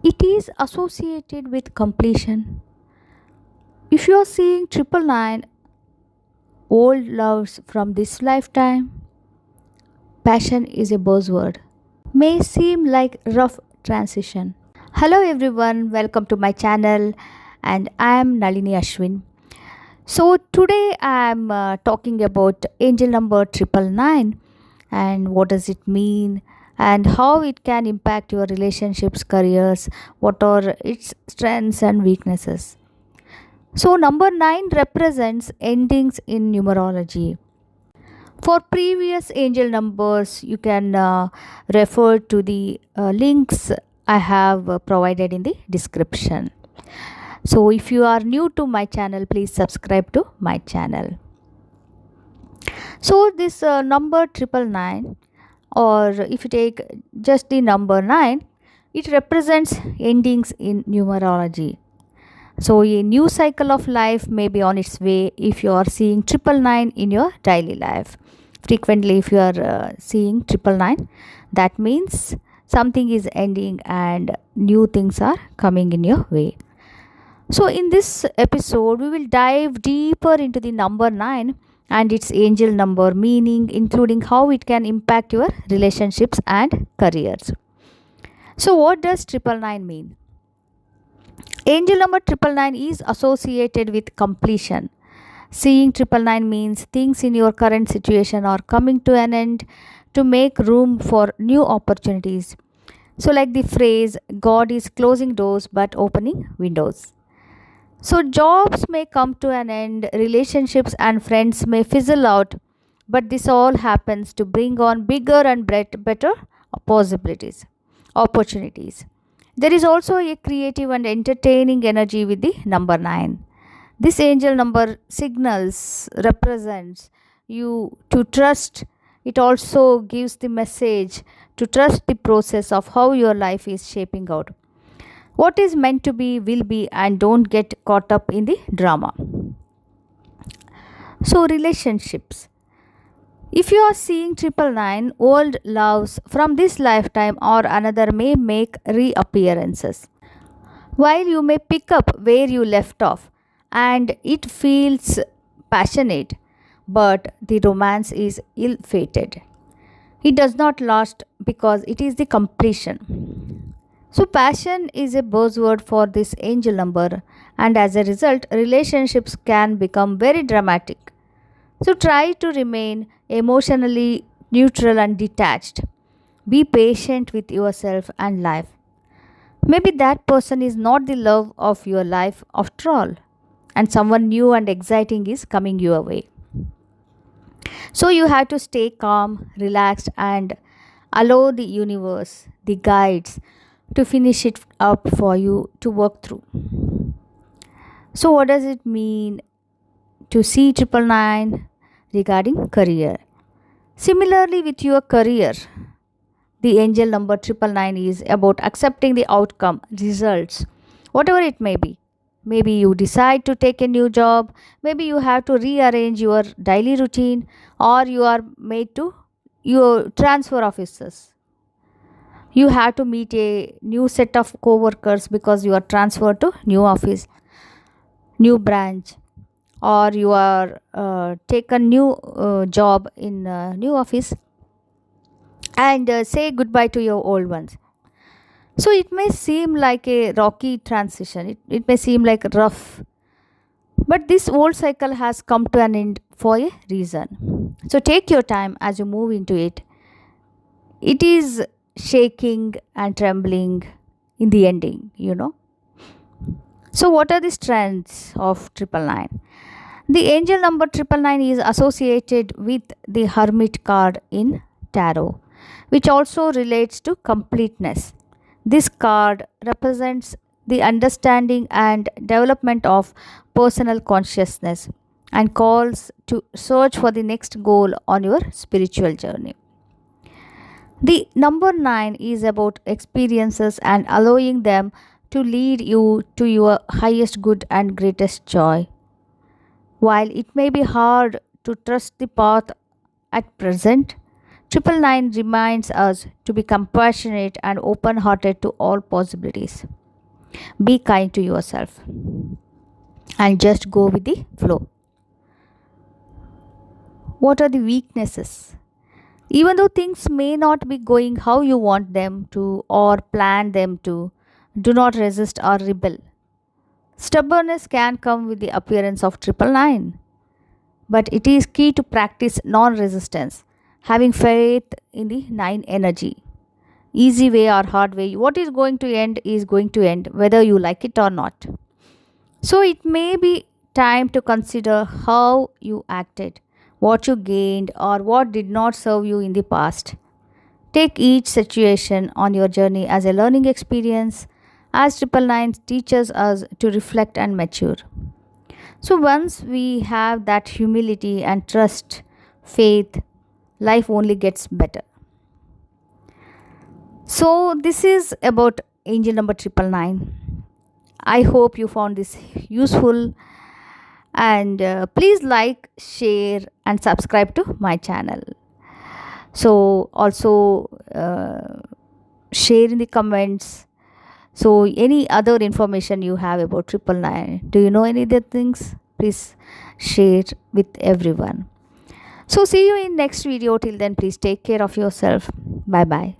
It is associated with completion. If you are seeing 999, old loves from this lifetime, passion is a buzzword. May seem like rough transition. Hello everyone, welcome to my channel and I am Nalini Ashwin. So today I am talking about angel number 999 and what does it mean and how it can impact your relationships, careers, what are its strengths and weaknesses. So number 9 represents endings in numerology. For previous angel numbers, you can refer to the links I have provided in the description. So, if you are new to my channel, please subscribe to my channel. So, this number 999, or if you take just the number 9, it represents endings in numerology. So, a new cycle of life may be on its way if you are seeing 999 in your daily life. Frequently, if you are seeing 999, that means something is ending and new things are coming in your way. So, in this episode, we will dive deeper into the number 9 and its angel number meaning, including how it can impact your relationships and careers. So, what does 999 mean? Angel number 999 is associated with completion. Seeing 999 means things in your current situation are coming to an end to make room for new opportunities. So, like the phrase, God is closing doors but opening windows. So, jobs may come to an end, relationships and friends may fizzle out, but this all happens to bring on bigger and better possibilities, opportunities. There is also a creative and entertaining energy with the number 9. This angel number signals, represents you to trust. It also gives the message to trust the process of how your life is shaping out. What is meant to be will be, and don't get caught up in the drama. So, relationships. If you are seeing 999, old loves from this lifetime or another may make reappearances. While you may pick up where you left off and it feels passionate, but the romance is ill fated. It does not last because it is the completion. So, passion is a buzzword for this angel number, and as a result, relationships can become very dramatic. So, try to remain emotionally neutral and detached. Be patient with yourself and life. Maybe that person is not the love of your life after all, and someone new and exciting is coming your way. So, you have to stay calm, relaxed, and allow the universe, the guides, to finish it up for you to work through. So, what does it mean to see 999 regarding career? Similarly, with your career, the angel number 999 is about accepting the outcome, results, whatever it may be. Maybe you decide to take a new job, maybe you have to rearrange your daily routine, or you are made to your transfer offices. You have to meet a new set of co-workers because you are transferred to new office, new branch, or you are take a new job in new office and say goodbye to your old ones. So it may seem like a rocky transition, it may seem like rough, but this old cycle has come to an end for a reason. So take your time as you move into it. It is shaking and trembling in the ending. So, what are the strengths of 999? The angel number 999 is associated with the Hermit card in Tarot, which also relates to completeness. This card represents the understanding and development of personal consciousness and calls to search for the next goal on your spiritual journey. The number 9 is about experiences and allowing them to lead you to your highest good and greatest joy. While it may be hard to trust the path at present, Triple nine reminds us to be compassionate and open hearted to all possibilities. Be kind to yourself and just go with the flow. What are the weaknesses? Even though things may not be going how you want them to or plan them to, do not resist or rebel. Stubbornness can come with the appearance of triple nine, but it is key to practice non resistance, having faith in the nine energy. Easy way or hard way, what is going to end, whether you like it or not. So it may be time to consider how you acted, what you gained, or what did not serve you in the past. Take each situation on your journey as a learning experience, as Triple Nine teaches us to reflect and mature. So once we have that humility and trust, faith, life only gets better. So this is about angel number triple nine. I hope you found this useful, and please like, share, and subscribe to my channel. So also share in the comments. So any other information you have about triple nine, do you know any other things? Please share with everyone. So see you in next video. Till then, please take care of yourself. Bye bye.